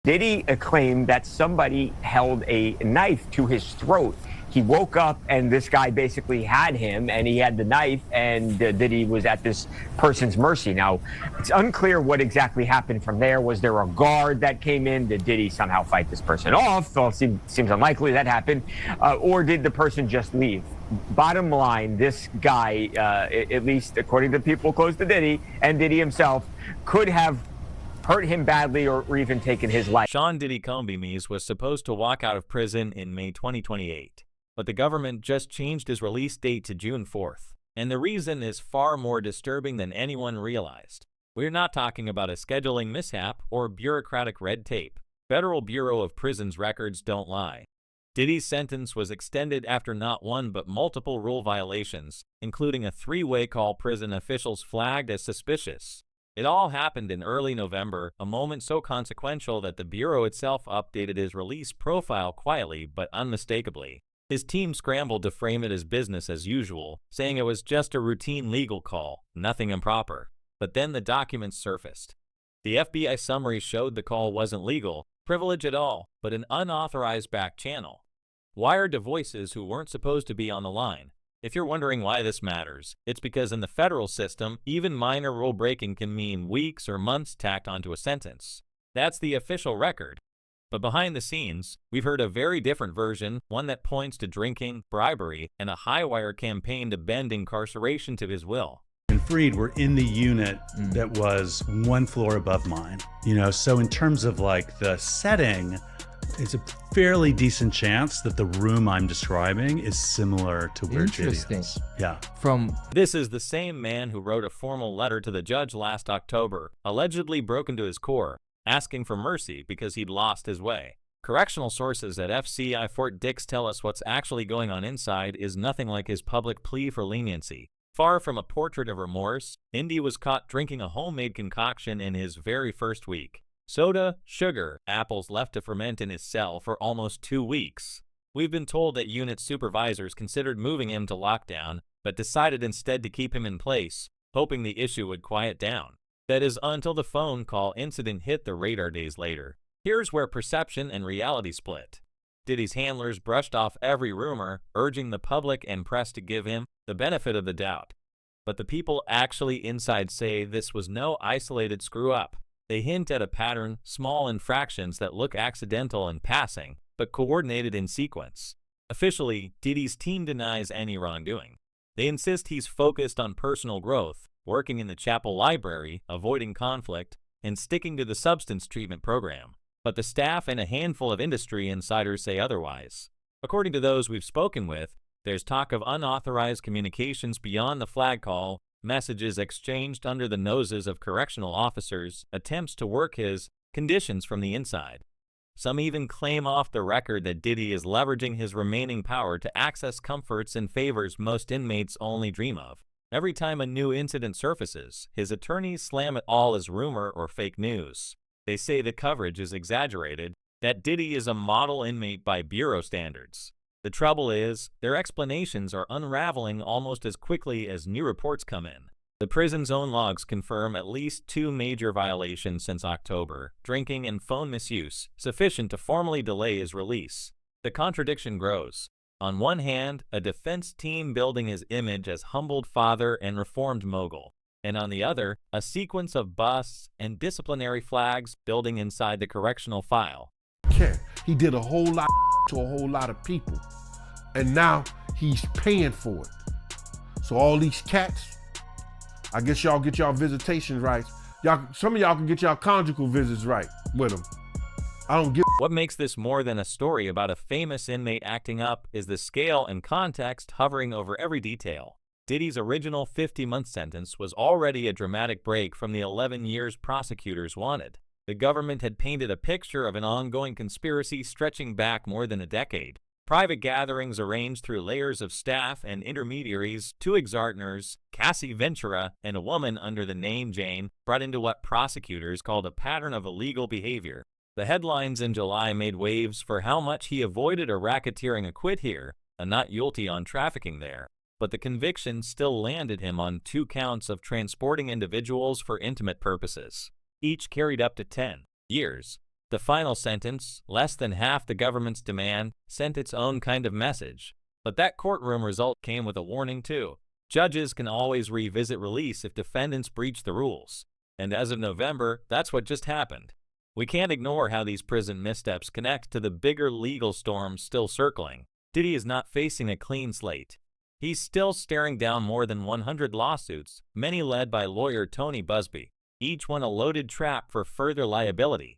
Diddy claimed that somebody held a knife to his throat. He woke up and this guy basically had him and he had the knife, and Diddy was at this person's mercy. Now, it's unclear what exactly happened from there. Was there a guard that came in? Did Diddy somehow fight this person off? Well, it seems unlikely that happened. Or did the person just leave? Bottom line, this guy, at least according to people close to Diddy and Diddy himself, could have hurt him badly or even taken his life. Sean Diddy Combs was supposed to walk out of prison in May 2028, but the government just changed his release date to June 4th. And the reason is far more disturbing than anyone realized. We're not talking about a scheduling mishap or bureaucratic red tape. Federal Bureau of Prisons records don't lie. Diddy's sentence was extended after not one but multiple rule violations, including a three-way call prison officials flagged as suspicious. It all happened in early November, a moment so consequential that the Bureau itself updated his release profile quietly but unmistakably. His team scrambled to frame it as business as usual, saying it was just a routine legal call, nothing improper. But then the documents surfaced. The FBI summary showed the call wasn't legal, privilege at all, but an unauthorized back channel, wired to voices who weren't supposed to be on the line. If you're wondering why this matters, it's because in the federal system, even minor rule breaking can mean weeks or months tacked onto a sentence. That's the official record. But behind the scenes, we've heard a very different version, one that points to drinking, bribery, and a high-wire campaign to bend incarceration to his will. And Freed were in the unit that was one floor above mine. So in terms of like the setting, it's a fairly decent chance that the room I'm describing is similar to where Diddy is. Yeah. This is the same man who wrote a formal letter to the judge last October, allegedly broken to his core, asking for mercy because he'd lost his way. Correctional sources at FCI Fort Dix tell us what's actually going on inside is nothing like his public plea for leniency. Far from a portrait of remorse, Indy was caught drinking a homemade concoction in his very first week. Soda, sugar, apples left to ferment in his cell for almost 2 weeks. We've been told that unit supervisors considered moving him to lockdown, but decided instead to keep him in place, hoping the issue would quiet down. That is until the phone call incident hit the radar days later. Here's where perception and reality split. Diddy's handlers brushed off every rumor, urging the public and press to give him the benefit of the doubt. But the people actually inside say this was no isolated screw-up. They hint at a pattern, small infractions that look accidental in passing, but coordinated in sequence. Officially, Diddy's team denies any wrongdoing. They insist he's focused on personal growth, working in the chapel library, avoiding conflict, and sticking to the substance treatment program. But the staff and a handful of industry insiders say otherwise. According to those we've spoken with, there's talk of unauthorized communications beyond the flag call, messages exchanged under the noses of correctional officers, attempts to work his conditions from the inside. Some even claim off the record that Diddy is leveraging his remaining power to access comforts and favors most inmates only dream of. Every time a new incident surfaces, his attorneys slam it all as rumor or fake news. They say the coverage is exaggerated, that Diddy is a model inmate by bureau standards. The trouble is, their explanations are unraveling almost as quickly as new reports come in. The prison's own logs confirm at least 2 major violations since October, drinking and phone misuse, sufficient to formally delay his release. The contradiction grows. On one hand, a defense team building his image as humbled father and reformed mogul. And on the other, a sequence of busts and disciplinary flags building inside the correctional file. He did a whole lot to a whole lot of people, and now he's paying for it. So all these cats, I guess y'all get y'all visitation rights. Some of y'all can get y'all conjugal visits right with them. I don't get. What makes this more than a story about a famous inmate acting up is the scale and context hovering over every detail. Diddy's original 50-month sentence was already a dramatic break from the 11 years prosecutors wanted. The government had painted a picture of an ongoing conspiracy stretching back more than a decade. Private gatherings arranged through layers of staff and intermediaries, 2 ex-partners, Cassie Ventura, and a woman under the name Jane, brought into what prosecutors called a pattern of illegal behavior. The headlines in July made waves for how much he avoided a racketeering acquit here, a not guilty on trafficking there. But the conviction still landed him on 2 counts of transporting individuals for intimate purposes. Each carried up to 10 years. The final sentence, less than half the government's demand, sent its own kind of message. But that courtroom result came with a warning too. Judges can always revisit release if defendants breach the rules. And as of November, that's what just happened. We can't ignore how these prison missteps connect to the bigger legal storm still circling. Diddy is not facing a clean slate. He's still staring down more than 100 lawsuits, many led by lawyer Tony Busby, each one a loaded trap for further liability.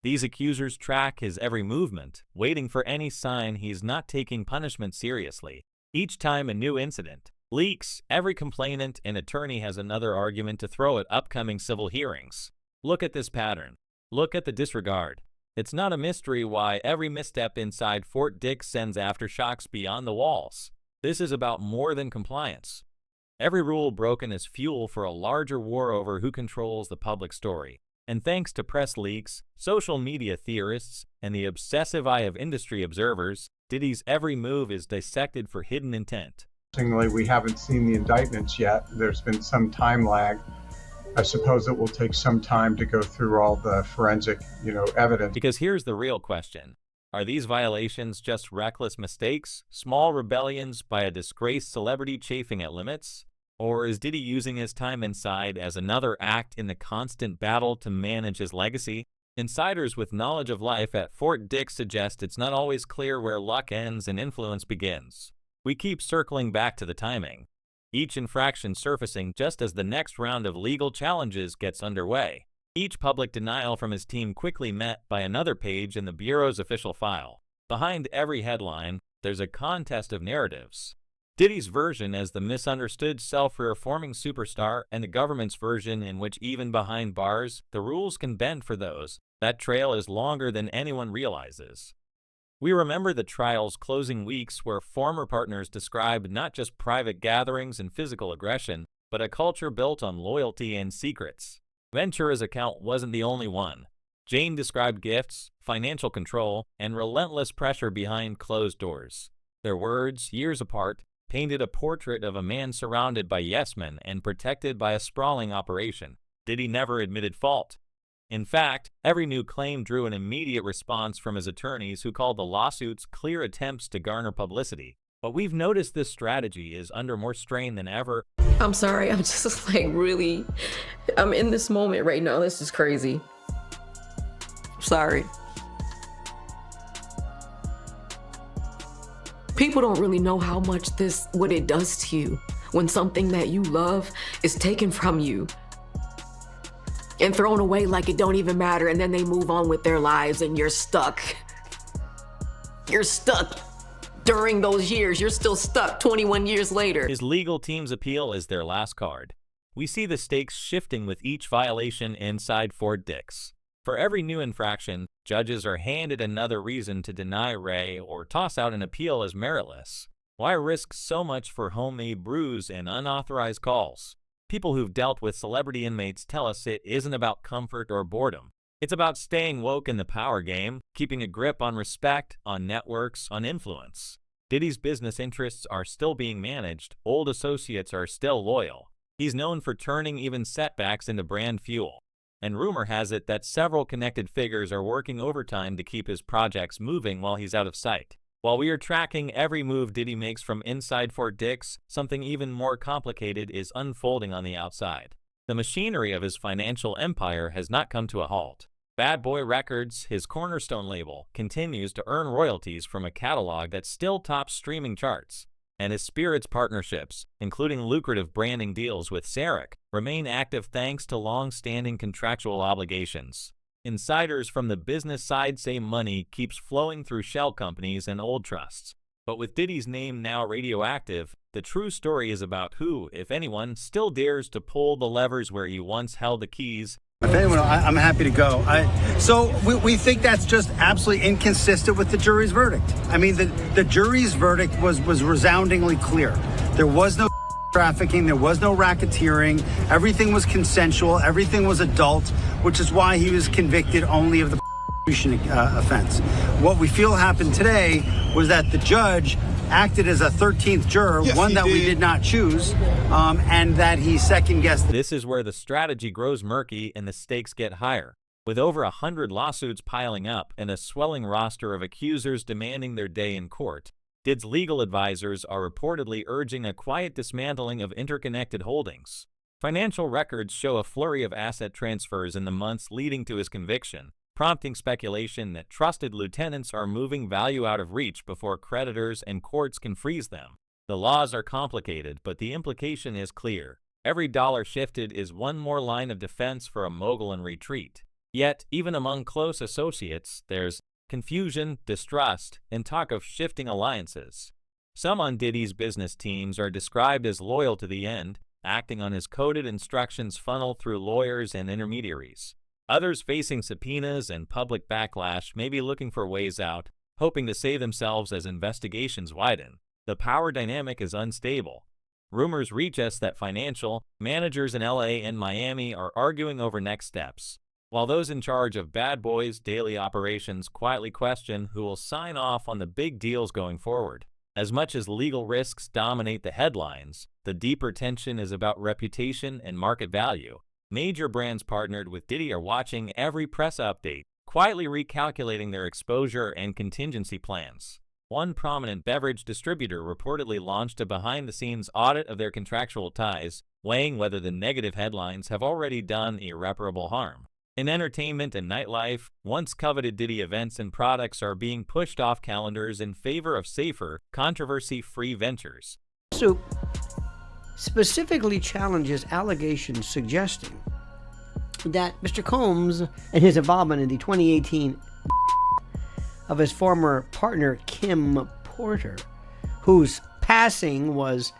These accusers track his every movement, waiting for any sign he's not taking punishment seriously. Each time a new incident leaks, every complainant and attorney has another argument to throw at upcoming civil hearings. Look at this pattern. Look at the disregard. It's not a mystery why every misstep inside Fort Dix sends aftershocks beyond the walls. This is about more than compliance. Every rule broken is fuel for a larger war over who controls the public story. And thanks to press leaks, social media theorists, and the obsessive eye of industry observers, Diddy's every move is dissected for hidden intent. Interestingly, we haven't seen the indictments yet. There's been some time lag. I suppose it will take some time to go through all the forensic, evidence. Because here's the real question. Are these violations just reckless mistakes, small rebellions by a disgraced celebrity chafing at limits? Or is Diddy using his time inside as another act in the constant battle to manage his legacy? Insiders with knowledge of life at Fort Dix suggest it's not always clear where luck ends and influence begins. We keep circling back to the timing, each infraction surfacing just as the next round of legal challenges gets underway. Each public denial from his team quickly met by another page in the Bureau's official file. Behind every headline, there's a contest of narratives. Diddy's version as the misunderstood self-reforming superstar and the government's version in which even behind bars, the rules can bend for those. That trail is longer than anyone realizes. We remember the trial's closing weeks where former partners described not just private gatherings and physical aggression, but a culture built on loyalty and secrets. Ventura's account wasn't the only one. Jane described gifts, financial control, and relentless pressure behind closed doors. Their words, years apart, painted a portrait of a man surrounded by yes-men and protected by a sprawling operation. Diddy never admitted fault. In fact, every new claim drew an immediate response from his attorneys who called the lawsuits clear attempts to garner publicity. But we've noticed this strategy is under more strain than ever. I'm sorry, I'm just I'm in this moment right now. This is crazy. Sorry. People don't really know how much what it does to you when something that you love is taken from you and thrown away like it don't even matter, and then they move on with their lives and you're stuck. You're stuck during those years. You're still stuck 21 years later. His legal team's appeal is their last card. We see the stakes shifting with each violation inside Fort Dix. For every new infraction, judges are handed another reason to deny Ray or toss out an appeal as meritless. Why risk so much for homemade brews and unauthorized calls? People who've dealt with celebrity inmates tell us it isn't about comfort or boredom. It's about staying woke in the power game, keeping a grip on respect, on networks, on influence. Diddy's business interests are still being managed, old associates are still loyal. He's known for turning even setbacks into brand fuel. And rumor has it that several connected figures are working overtime to keep his projects moving while he's out of sight. While we are tracking every move Diddy makes from inside Fort Dix, something even more complicated is unfolding on the outside. The machinery of his financial empire has not come to a halt. Bad Boy Records, his cornerstone label, continues to earn royalties from a catalog that still tops streaming charts. And his Spirits partnerships, including lucrative branding deals with Sarek, remain active thanks to long-standing contractual obligations. Insiders from the business side say money keeps flowing through shell companies and old trusts. But with Diddy's name now radioactive, the true story is about who, if anyone, still dares to pull the levers where he once held the keys. If anyone, I'm happy to go. So we think that's just absolutely inconsistent with the jury's verdict. I mean, the jury's verdict was resoundingly clear. There was no trafficking, there was no racketeering, everything was consensual, everything was adult, which is why he was convicted only of the offense. What we feel happened today was that the judge acted as a 13th juror, yes, one that we did not choose, and that he second-guessed. This is where the strategy grows murky and the stakes get higher. With over 100 lawsuits piling up and a swelling roster of accusers demanding their day in court, Diddy's legal advisors are reportedly urging a quiet dismantling of interconnected holdings. Financial records show a flurry of asset transfers in the months leading to his conviction, prompting speculation that trusted lieutenants are moving value out of reach before creditors and courts can freeze them. The laws are complicated, but the implication is clear. Every dollar shifted is one more line of defense for a mogul in retreat. Yet, even among close associates, there's confusion, distrust, and talk of shifting alliances. Some on Diddy's business teams are described as loyal to the end, acting on his coded instructions funneled through lawyers and intermediaries. Others facing subpoenas and public backlash may be looking for ways out, hoping to save themselves as investigations widen. The power dynamic is unstable. Rumors reach us that financial managers in LA and Miami are arguing over next steps, while those in charge of Bad Boys' daily operations quietly question who will sign off on the big deals going forward. As much as legal risks dominate the headlines, the deeper tension is about reputation and market value. Major brands partnered with Diddy are watching every press update, quietly recalculating their exposure and contingency plans. One prominent beverage distributor reportedly launched a behind-the-scenes audit of their contractual ties, weighing whether the negative headlines have already done irreparable harm. In entertainment and nightlife, once coveted Diddy events and products are being pushed off calendars in favor of safer, controversy-free ventures. So, specifically challenges allegations suggesting that Mr. Combs and his involvement in the 2018 of his former partner Kim Porter, whose passing was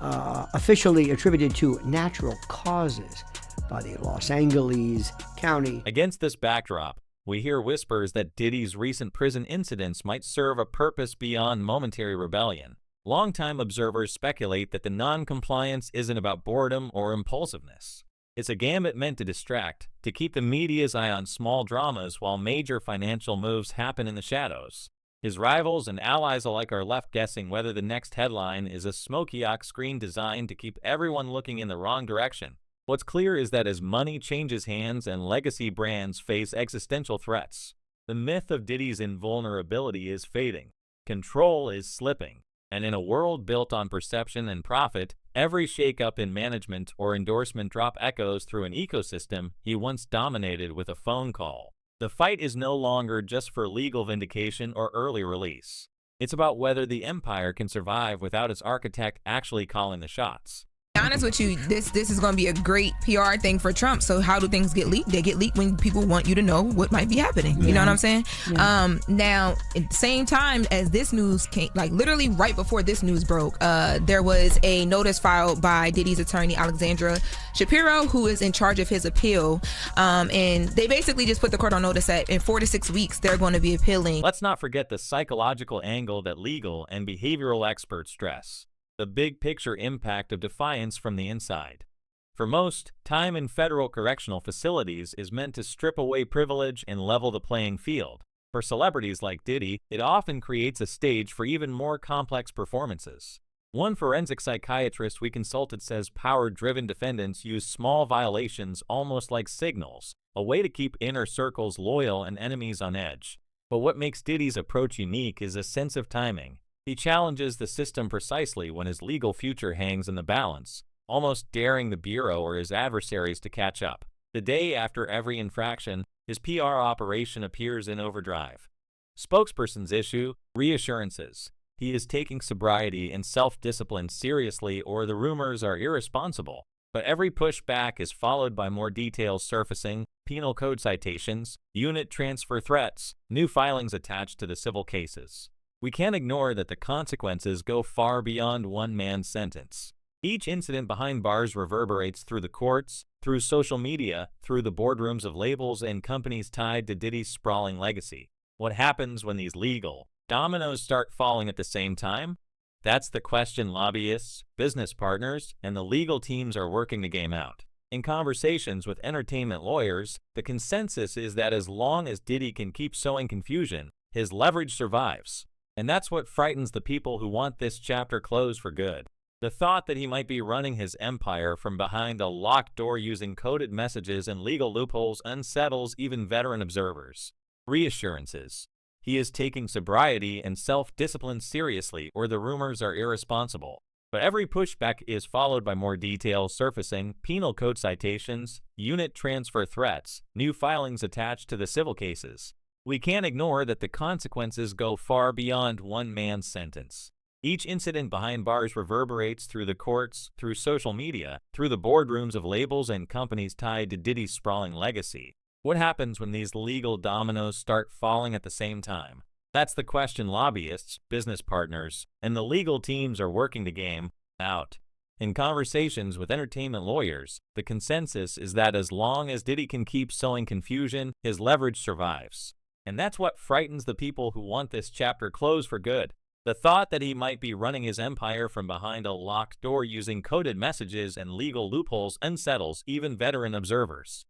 officially attributed to natural causes by the Los Angeles County. Against this backdrop, we hear whispers that Diddy's recent prison incidents might serve a purpose beyond momentary rebellion. Longtime observers speculate that the non-compliance isn't about boredom or impulsiveness. It's a gambit meant to distract, to keep the media's eye on small dramas while major financial moves happen in the shadows. His rivals and allies alike are left guessing whether the next headline is a smoky-ox screen designed to keep everyone looking in the wrong direction. What's clear is that as money changes hands and legacy brands face existential threats, the myth of Diddy's invulnerability is fading. Control is slipping. And in a world built on perception and profit, every shakeup in management or endorsement drop echoes through an ecosystem he once dominated with a phone call. The fight is no longer just for legal vindication or early release. It's about whether the empire can survive without its architect actually calling the shots. To be honest with you, this is going to be a great PR thing for Trump. So how do things get leaked? They get leaked when people want you to know what might be happening. You know what I'm saying? Yeah. Now, at the same time as this news came, like literally right before this news broke, there was a notice filed by Diddy's attorney, Alexandra Shapiro, who is in charge of his appeal. And they basically just put the court on notice that in 4 to 6 weeks, they're going to be appealing. Let's not forget the psychological angle that legal and behavioral experts stress. The big picture impact of defiance from the inside. For most, time in federal correctional facilities is meant to strip away privilege and level the playing field. For celebrities like Diddy, it often creates a stage for even more complex performances. One forensic psychiatrist we consulted says power-driven defendants use small violations almost like signals, a way to keep inner circles loyal and enemies on edge. But what makes Diddy's approach unique is a sense of timing. He challenges the system precisely when his legal future hangs in the balance, almost daring the Bureau or his adversaries to catch up. The day after every infraction, his PR operation appears in overdrive. Spokespersons issue reassurances. He is taking sobriety and self-discipline seriously, or the rumors are irresponsible. But every pushback is followed by more details surfacing, penal code citations, unit transfer threats, new filings attached to the civil cases. We can't ignore that the consequences go far beyond one man's sentence. Each incident behind bars reverberates through the courts, through social media, through the boardrooms of labels and companies tied to Diddy's sprawling legacy. What happens when these legal dominoes start falling at the same time? That's the question lobbyists, business partners, and the legal teams are working the game out. In conversations with entertainment lawyers, the consensus is that as long as Diddy can keep sowing confusion, his leverage survives. And that's what frightens the people who want this chapter closed for good. The thought that he might be running his empire from behind a locked door using coded messages and legal loopholes unsettles even veteran observers. Reassurances. He is taking sobriety and self-discipline seriously, or the rumors are irresponsible. But every pushback is followed by more details surfacing, penal code citations, unit transfer threats, new filings attached to the civil cases. We can't ignore that the consequences go far beyond one man's sentence. Each incident behind bars reverberates through the courts, through social media, through the boardrooms of labels and companies tied to Diddy's sprawling legacy. What happens when these legal dominoes start falling at the same time? That's the question lobbyists, business partners, and the legal teams are working the game out. In conversations with entertainment lawyers, the consensus is that as long as Diddy can keep sowing confusion, his leverage survives. And that's what frightens the people who want this chapter closed for good. The thought that he might be running his empire from behind a locked door using coded messages and legal loopholes unsettles even veteran observers.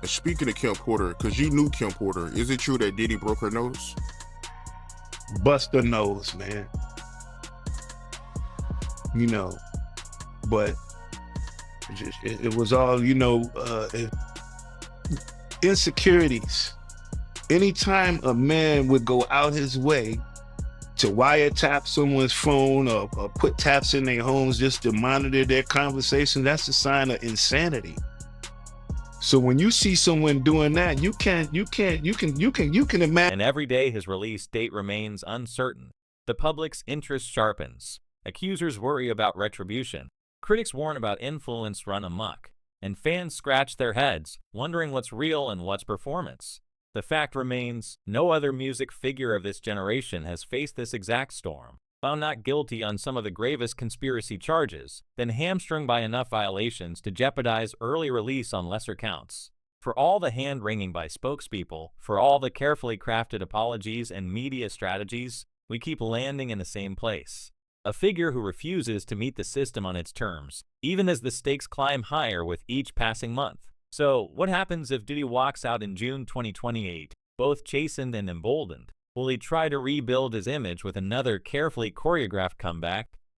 Speaking of Kim Porter, because you knew Kim Porter, is it true that Diddy broke her nose? Bust her nose, man. You know, but it was all, you know, insecurities. Anytime a man would go out his way to wiretap someone's phone or put taps in their homes just to monitor their conversation, that's a sign of insanity. So when you see someone doing that, you can imagine. And every day his release date remains uncertain. The public's interest sharpens. Accusers worry about retribution. Critics warn about influence run amok. And fans scratch their heads, wondering what's real and what's performance. The fact remains, no other music figure of this generation has faced this exact storm. Found not guilty on some of the gravest conspiracy charges, then hamstrung by enough violations to jeopardize early release on lesser counts. For all the hand-wringing by spokespeople, for all the carefully crafted apologies and media strategies, we keep landing in the same place. A figure who refuses to meet the system on its terms, even as the stakes climb higher with each passing month. So, what happens if Diddy walks out in June 2028, both chastened and emboldened? Will he try to rebuild his image with another carefully choreographed comeback,